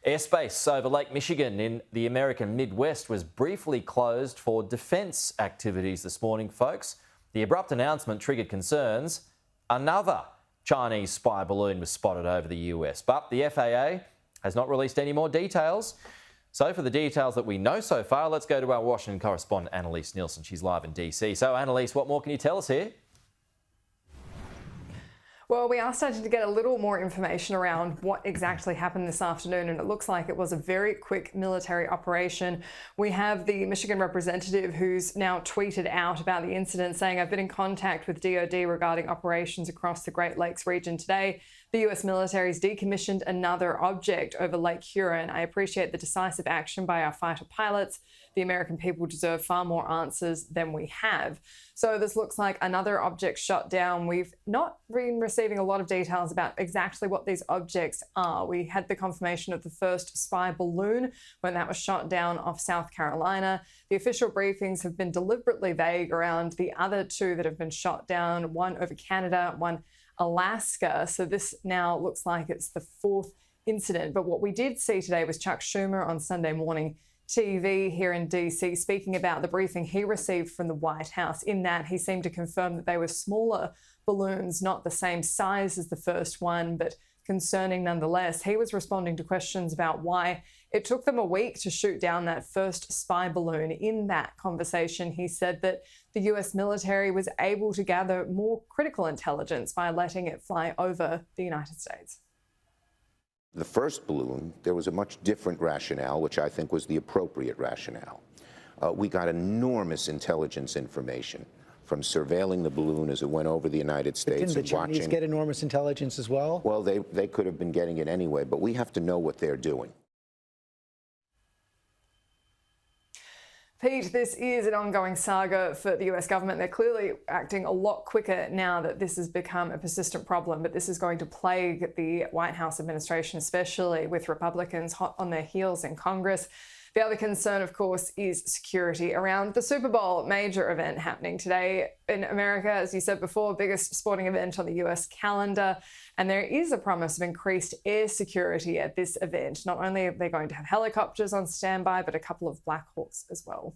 Airspace over Lake Michigan in the American Midwest was briefly closed for defence activities this morning, folks. The abrupt announcement triggered concerns. Another Chinese spy balloon was spotted over the US, but the FAA has not released any more details. So for the details that we know so far, let's go to our Washington correspondent, Annelise Nielsen. She's live in DC. So Annelise, what more can you tell us here? Well, we are starting to get a little more information around what exactly happened this afternoon, and it looks like it was a very quick military operation. We have the Michigan representative who's now tweeted out about the incident, saying, "I've been in contact with DoD regarding operations across the Great Lakes region today. The US military's decommissioned another object over Lake Huron. I appreciate the decisive action by our fighter pilots. The American people deserve far more answers than we have." So this looks like another object shot down. We've not been receiving a lot of details about exactly what these objects are. We had the confirmation of the first spy balloon when that was shot down off South Carolina. The official briefings have been deliberately vague around the other two that have been shot down, one over Canada, one Alaska. So this now looks like it's the fourth incident. But what we did see today was Chuck Schumer on Sunday morning TV here in DC speaking about the briefing he received from the White House. In that, he seemed to confirm that they were smaller balloons, not the same size as the first one, but concerning nonetheless. He was responding to questions about why it took them a week to shoot down that first spy balloon. In that conversation, he said that the US military was able to gather more critical intelligence by letting it fly over the United States. The first balloon, there was a much different rationale, which I think was the appropriate rationale. We got enormous intelligence information from surveilling the balloon as it went over the United States. Didn't the Chinese get enormous intelligence as well? Well, they could have been getting it anyway, but we have to know what they're doing. Pete, this is an ongoing saga for the US government. They're clearly acting a lot quicker now that this has become a persistent problem, but this is going to plague the White House administration, especially with Republicans hot on their heels in Congress. The other concern, of course, is security around the Super Bowl, major event happening today in America. As you said before, biggest sporting event on the US calendar. And there is a promise of increased air security at this event. Not only are they going to have helicopters on standby, but a couple of Black Hawks as well.